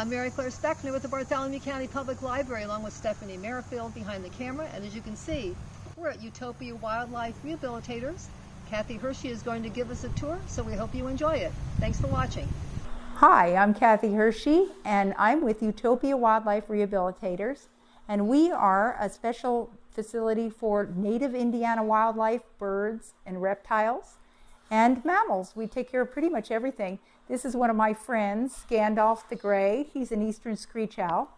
I'm Mary Claire Speckner with the Bartholomew County Public Library, along with Stephanie Merrifield behind the camera. And as you can see, we're at Utopia Wildlife Rehabilitators. Kathy Hershey is going to give us a tour, so we hope you enjoy it. Thanks for watching. Hi, I'm Kathy Hershey, and I'm with Utopia Wildlife Rehabilitators. And we are a special facility for native Indiana wildlife, birds and reptiles, and mammals. We take care of pretty much everything. This is one of my friends, Gandalf the Gray. He's an eastern screech owl.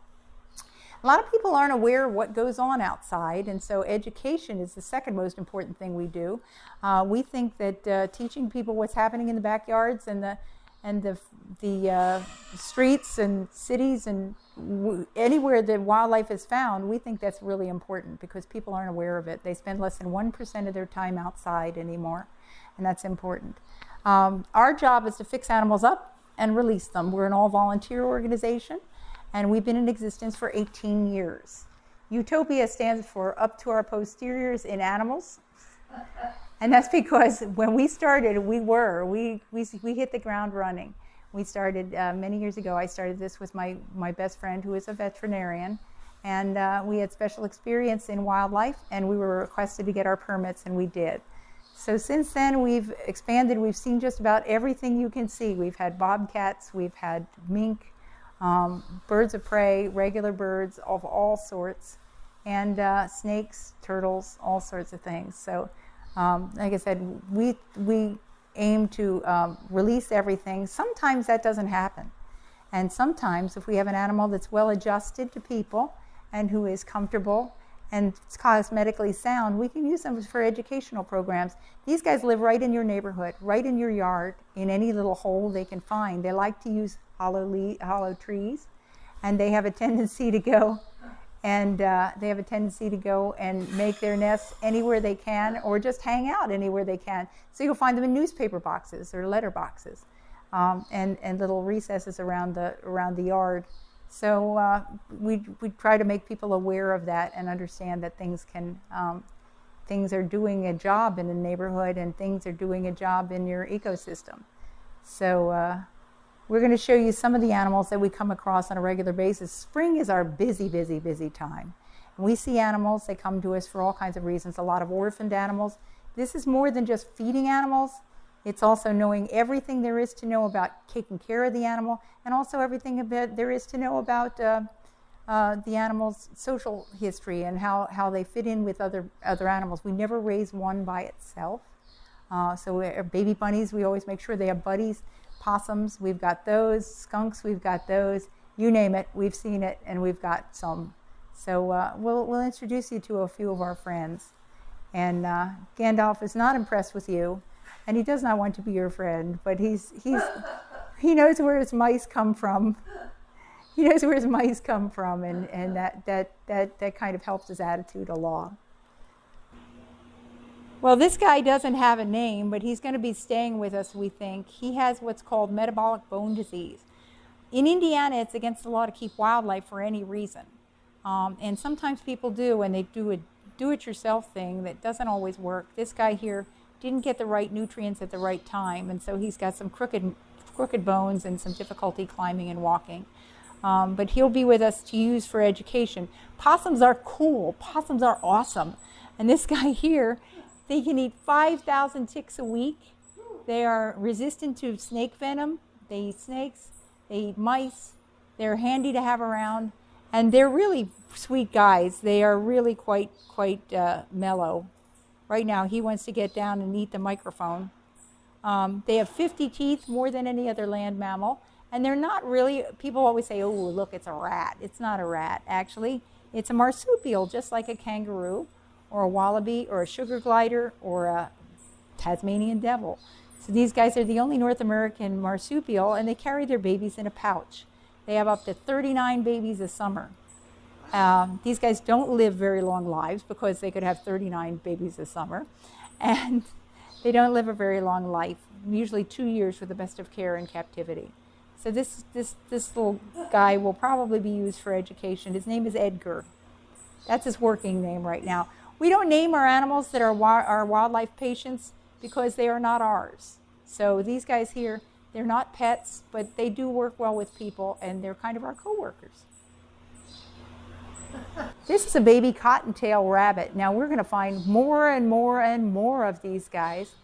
A lot of people aren't aware of what goes on outside, and so education is the second most important thing we do. We think that teaching people what's happening in the backyards and the streets and cities and anywhere that wildlife is found, we think that's really important because people aren't aware of it. They spend less than 1% of their time outside anymore, and that's important. Our job is to fix animals up and release them. We're an all-volunteer organization, and we've been in existence for 18 years. Utopia stands for Up to Our Posteriors in Animals. And that's because when we started, we hit the ground running. We started many years ago. I started this with my best friend who is a veterinarian, and we had special experience in wildlife, and we were requested to get our permits, and we did. So since then, we've expanded. We've seen just about everything you can see. We've had bobcats, we've had mink, birds of prey, regular birds of all sorts, and snakes, turtles, all sorts of things. So like I said, we aim to release everything. Sometimes that doesn't happen. And sometimes if we have an animal that's well adjusted to people and who is comfortable and cosmetically sound, we can use them for educational programs. These guys live right in your neighborhood, right in your yard, in any little hole they can find. They like to use hollow trees, and they have a tendency to go and make their nests anywhere they can, or just hang out anywhere they can. So you'll find them in newspaper boxes or letter boxes, and little recesses around the yard. So we try to make people aware of that and understand that things are doing a job in a neighborhood, and things are doing a job in your ecosystem. So we're going to show you some of the animals that we come across on a regular basis. Spring is our busy, busy, busy time. And we see animals, they come to us for all kinds of reasons, a lot of orphaned animals. This is more than just feeding animals. It's also knowing everything there is to know about taking care of the animal, and also everything there is to know about the animal's social history and how they fit in with other animals. We never raise one by itself. So baby bunnies, we always make sure they have buddies. Possums, we've got those. Skunks, we've got those. You name it, we've seen it, and we've got some. So we'll introduce you to a few of our friends. And Gandalf is not impressed with you, and he does not want to be your friend, but he knows where his mice come from. He knows where his mice come from, and that kind of helps his attitude along. Well, this guy doesn't have a name, but he's going to be staying with us, we think. He has what's called metabolic bone disease. In Indiana, it's against the law to keep wildlife for any reason. And sometimes people do, and they do a do-it-yourself thing that doesn't always work. This guy here didn't get the right nutrients at the right time, and so he's got some crooked bones and some difficulty climbing and walking. But he'll be with us to use for education. Possums are cool. Possums are awesome. And this guy here, they can eat 5,000 ticks a week. They are resistant to snake venom. They eat snakes. They eat mice. They're handy to have around. And they're really sweet guys. They are really quite mellow. Right now, he wants to get down and eat the microphone. They have 50 teeth, more than any other land mammal. And they're not really, people always say, oh, look, it's a rat. It's not a rat, actually. It's a marsupial, just like a kangaroo, or a wallaby, or a sugar glider, or a Tasmanian devil. So these guys are the only North American marsupial, and they carry their babies in a pouch. They have up to 39 babies a summer. These guys don't live very long lives because they could have 39 babies a summer. And they don't live a very long life, usually 2 years with the best of care in captivity. So this little guy will probably be used for education. His name is Edgar. That's his working name right now. We don't name our animals that are our wildlife patients because they are not ours. So these guys here, They're not pets, but they do work well with people, and they're kind of our co-workers. This is a baby Cottontail Rabbit. Now we're going to find more and more and more of these guys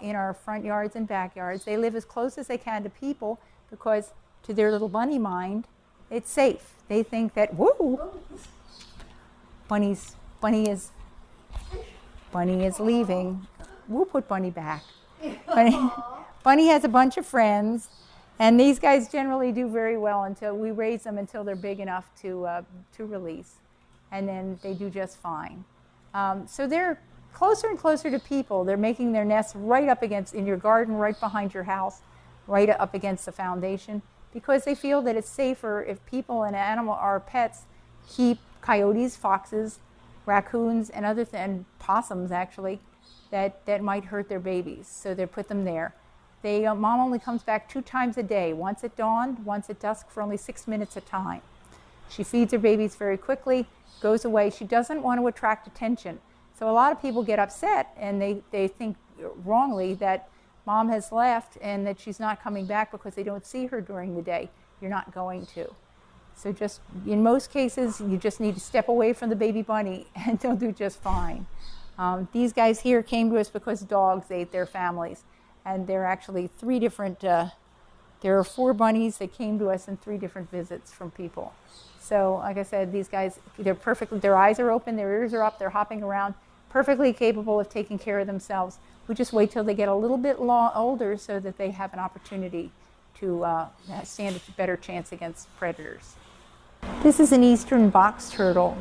in our front yards and backyards. They live as close as they can to people because to their little bunny mind, it's safe. They think that, whoa, Bunny is leaving. We'll put Bunny back. Bunny has a bunch of friends, and these guys generally do very well until we raise them until they're big enough to release, and then they do just fine. So they're closer and closer to people. They're making their nests right up against, in your garden, right behind your house, right up against the foundation, because they feel that it's safer if people and our pets keep coyotes, foxes, raccoons, and possums actually, that might hurt their babies. So they put them there. Mom only comes back 2 times a day, once at dawn, once at dusk, for only 6 minutes at a time. She feeds her babies very quickly, goes away. She doesn't want to attract attention. So a lot of people get upset, and they think wrongly that Mom has left and that she's not coming back because they don't see her during the day. You're not going to. So just, in most cases, you just need to step away from the baby bunny and they'll do just fine. These guys here came to us because dogs ate their families. And there are actually 3 different, there are 4 bunnies that came to us in 3 different visits from people. So like I said, these guys, they're perfectly, their eyes are open, their ears are up, they're hopping around, perfectly capable of taking care of themselves. We just wait till they get a little bit older so that they have an opportunity to stand a better chance against predators. This is an eastern box turtle.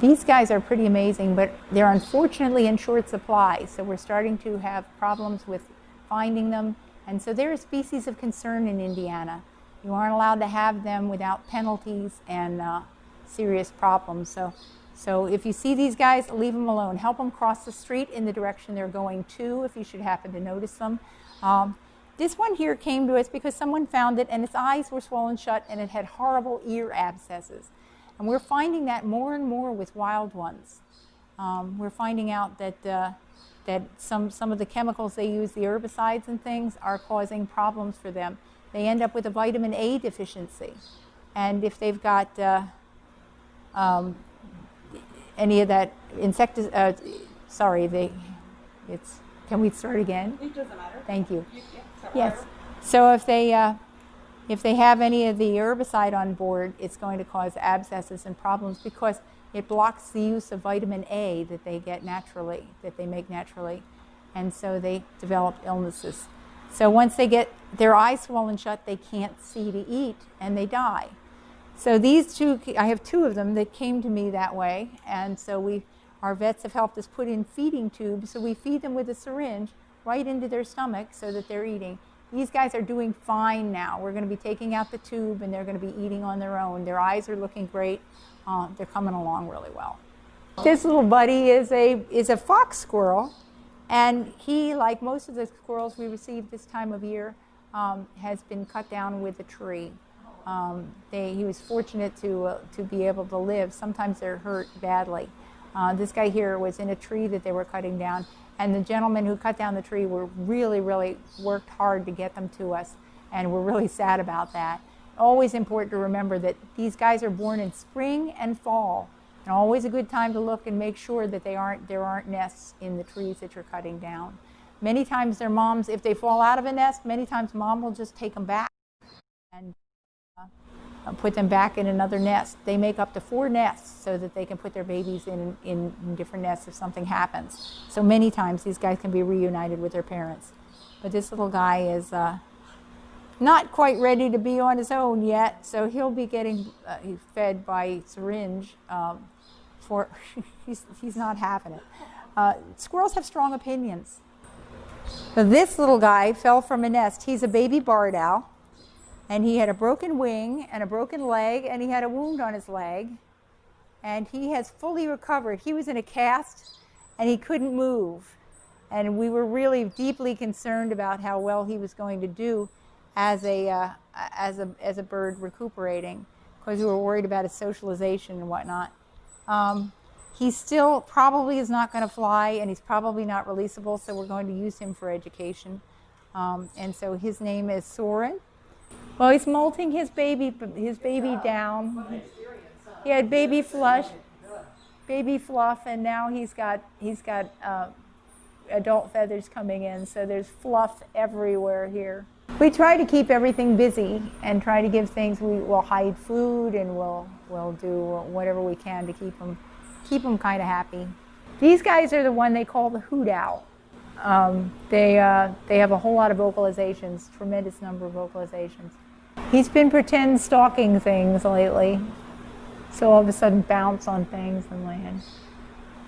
These guys are pretty amazing, but they're unfortunately in short supply, so we're starting to have problems with finding them, and so they're a species of concern in Indiana. You aren't allowed to have them without penalties and serious problems. So if you see these guys, leave them alone. Help them cross the street in the direction they're going to, if you should happen to notice them. This one here came to us because someone found it, and its eyes were swollen shut, and it had horrible ear abscesses. And we're finding that more and more with wild ones. We're finding out that some of the chemicals they use, the herbicides and things, are causing problems for them. They end up with a vitamin A deficiency. And if they've got any of that can we start again? It doesn't matter. Thank you. Yes. So if they have any of the herbicide on board, it's going to cause abscesses and problems because it blocks the use of vitamin A that they get naturally, that they make naturally, and so they develop illnesses. So once they get their eyes swollen shut, they can't see to eat, and they die. So these 2, I have 2 of them that came to me that way, and so our vets have helped us put in feeding tubes, so we feed them with a syringe right into their stomach so that they're eating. These guys are doing fine now. We're going to be taking out the tube, and they're going to be eating on their own. Their eyes are looking great. They're coming along really well. This little buddy is a fox squirrel, and he, like most of the squirrels we receive this time of year, has been cut down with a tree. He was fortunate to be able to live. Sometimes they're hurt badly. This guy here was in a tree that they were cutting down, and the gentleman who cut down the tree really worked hard to get them to us, and we're really sad about that. Always important to remember that these guys are born in spring and fall, and always a good time to look and make sure that there aren't nests in the trees that you're cutting down. Many times their moms, if they fall out of a nest, many times mom will just take them back and put them back in another nest. They make up to 4 nests so that they can put their babies in different nests if something happens. So many times these guys can be reunited with their parents. But this little guy is not quite ready to be on his own yet, so he'll be getting fed by syringe. He's not having it. Squirrels have strong opinions. So this little guy fell from a nest. He's a baby barred owl, and he had a broken wing and a broken leg, and he had a wound on his leg, and he has fully recovered. He was in a cast, and he couldn't move, and we were really deeply concerned about how well he was going to do as a bird recuperating, because we were worried about his socialization and whatnot. He still probably is not going to fly, and he's probably not releasable, so we're going to use him for education. And so his name is Soren. Well, he's molting his baby down. He had baby Fluff, and now he's got adult feathers coming in. So there's fluff everywhere here. We try to keep everything busy and try to give things. We'll hide food and we'll do whatever we can to keep them kind of happy. These guys are the one they call the hoot owl. They have a whole lot of vocalizations, tremendous number of vocalizations. He's been pretend stalking things lately, so all of a sudden bounce on things and land.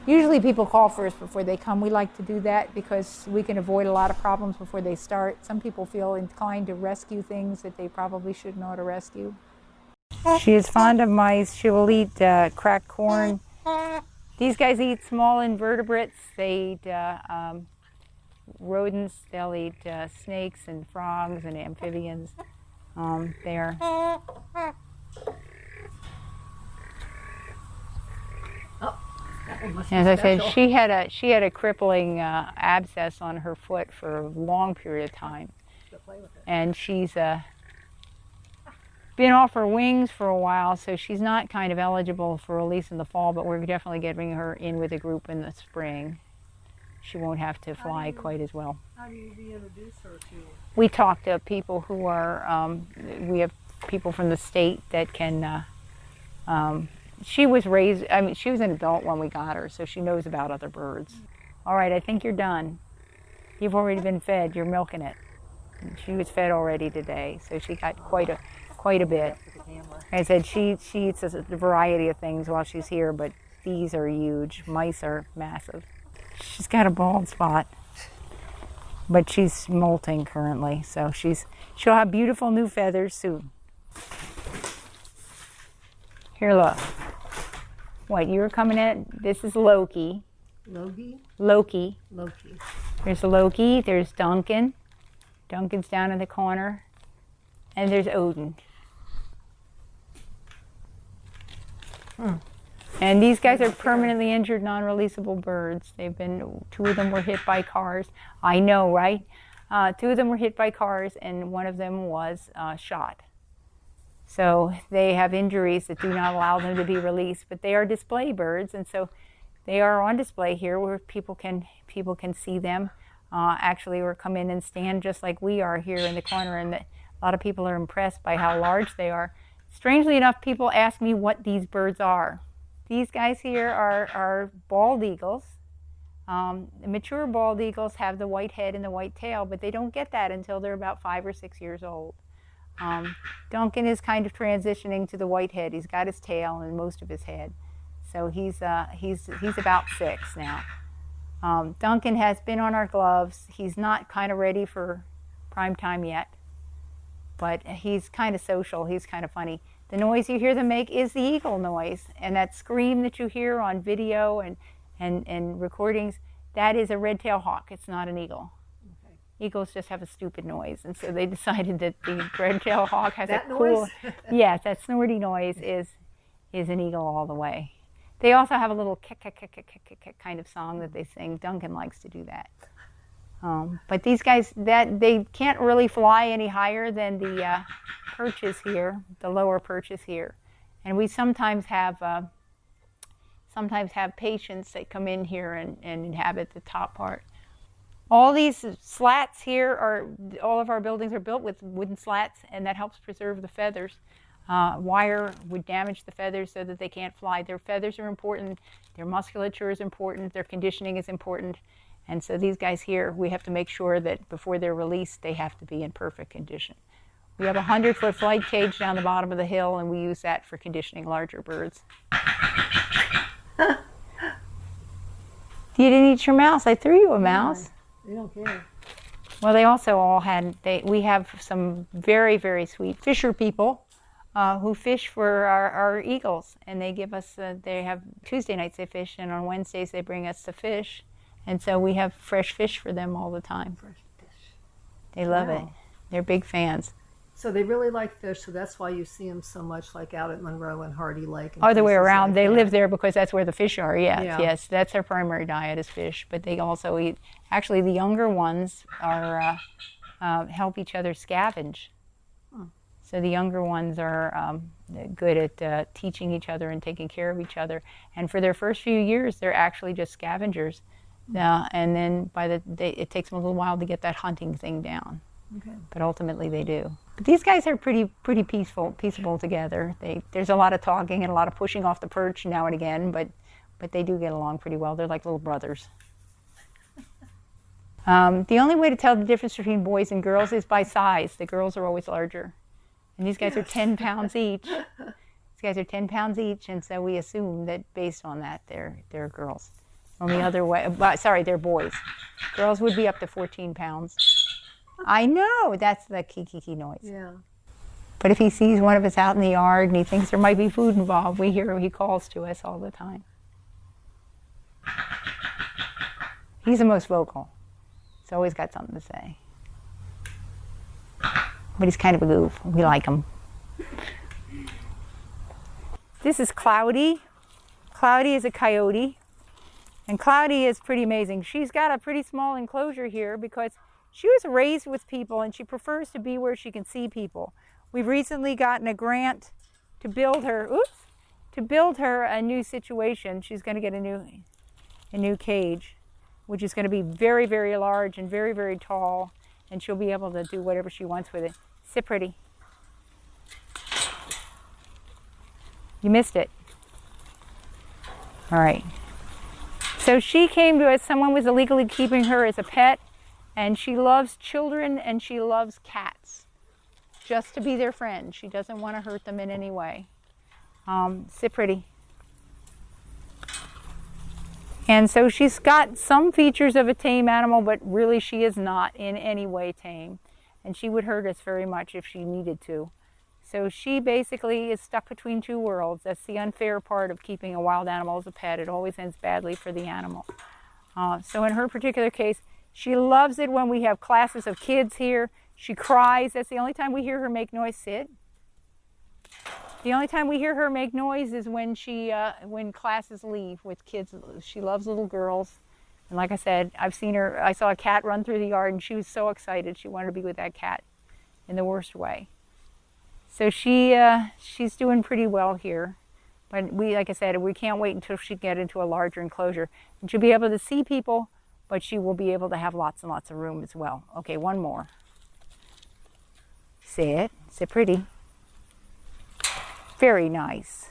Usually people call first before they come. We like to do that because we can avoid a lot of problems before they start. Some people feel inclined to rescue things that they probably shouldn't know how to rescue. She is fond of mice. She will eat cracked corn. These guys eat small invertebrates. They eat rodents. They'll eat snakes and frogs and amphibians. As I said, she had a crippling abscess on her foot for a long period of time, and she's been off her wings for a while, so she's not kind of eligible for release in the fall, but we're definitely getting her in with a group in the spring. She won't have to fly quite as well. How do you reintroduce her to? We talk to people who are, we have people from the state that can, she was raised, I mean, she was an adult when we got her, so she knows about other birds. All right, I think you're done. You've already been fed, you're milking it. She was fed already today, so she got quite a bit. Like I said, she eats a variety of things while she's here, but these are huge. Mice are massive. She's got a bald spot, but she's molting currently, so she'll have beautiful new feathers soon. Here, look. What, you were coming at? This is Loki. Loki. There's Loki, there's Duncan. Duncan's down in the corner. And there's Odin. And these guys are permanently injured, non-releasable birds. Two of them were hit by cars. I know, right? Two of them were hit by cars, and one of them was shot. So they have injuries that do not allow them to be released, but they are display birds, and so they are on display here where people can see them. Actually, or come in and stand just like we are here in the corner, and a lot of people are impressed by how large they are. Strangely enough, people ask me what these birds are. These guys here are bald eagles. Mature bald eagles have the white head and the white tail, but they don't get that until they're about 5 or 6 years old. Duncan is kind of transitioning to the white head. He's got his tail and most of his head, so he's about 6 now. Duncan has been on our gloves. He's not kind of ready for prime time yet, but he's kind of social. He's kind of funny. The noise you hear them make is the eagle noise, and that scream that you hear on video and recordings, that is a red-tailed hawk. It's not an eagle. Okay. Eagles just have a stupid noise, and so they decided that the red-tailed hawk has that cool. Yes, that snorty noise is an eagle all the way. They also have a little kick kind of song that they sing. Duncan likes to do that. But these guys, they can't really fly any higher than the perches here, the lower perches here. And we sometimes have patients that come in here and inhabit the top part. All these slats here all of our buildings are built with wooden slats, and that helps preserve the feathers. Wire would damage the feathers so that they can't fly. Their feathers are important, their musculature is important, their conditioning is important. And so these guys here, we have to make sure that before they're released, they have to be in perfect condition. We have a 100-foot flight cage down the bottom of the hill, and we use that for conditioning larger birds. You didn't eat your mouse. I threw you a mouse. They don't care. Well, they also all we have some very, very sweet fisher people who fish for our eagles, and they give us, they have Tuesday nights they fish, and on Wednesdays they bring us the fish, and so we have fresh fish for them all the time. Fresh fish. They love it. They're big fans. So they really like fish, so that's why you see them so much, like out at Monroe and Hardy Lake. And Other way around, like they that. live there because that's where the fish are. Yeah. Yes, that's their primary diet is fish, but they also eat. Actually, the younger ones are help each other scavenge. So the younger ones are good at teaching each other and taking care of each other. And for their first few years, they're actually just scavengers. And then it takes them a little while to get that hunting thing down. Okay. But ultimately they do. But these guys are pretty peaceable together. There's a lot of talking and a lot of pushing off the perch now and again, but they do get along pretty well. They're like little brothers. The only way to tell the difference between boys and girls is by size. The girls are always larger. And these guys are 10 pounds each. These guys are 10 pounds each, and so we assume that based on that, they're girls. On the other way, sorry, they're boys. Girls would be up to 14 pounds. I know, that's the kiki noise. Yeah. But if he sees one of us out in the yard and he thinks there might be food involved, we hear he calls to us all the time. He's the most vocal. He's always got something to say. But he's kind of a goof. We like him. This is Cloudy. Cloudy is a coyote. And Cloudy is pretty amazing. She's got a pretty small enclosure here because she was raised with people and she prefers to be where she can see people. We've recently gotten a grant to build her, a new situation. She's going to get a new cage, which is going to be very, very large and very, very tall. And she'll be able to do whatever she wants with it. Sit pretty. You missed it. All right. So she came to us, someone was illegally keeping her as a pet, and she loves children and she loves cats. Just to be their friend. She doesn't want to hurt them in any way. Sit pretty. And so she's got some features of a tame animal, but really she is not in any way tame. And she would hurt us very much if she needed to. So she basically is stuck between two worlds. That's the unfair part of keeping a wild animal as a pet. It always ends badly for the animal. So in her particular case, she loves it when we have classes of kids here. She cries. That's the only time we hear her make noise. Sit. The only time we hear her make noise is when when classes leave with kids. She loves little girls. And like I said, I saw a cat run through the yard and she was so excited. She wanted to be with that cat in the worst way. So she's doing pretty well here. But like I said, we can't wait until she gets into a larger enclosure. And she'll be able to see people, but she will be able to have lots and lots of room as well. Okay, one more. Sit pretty. Very nice.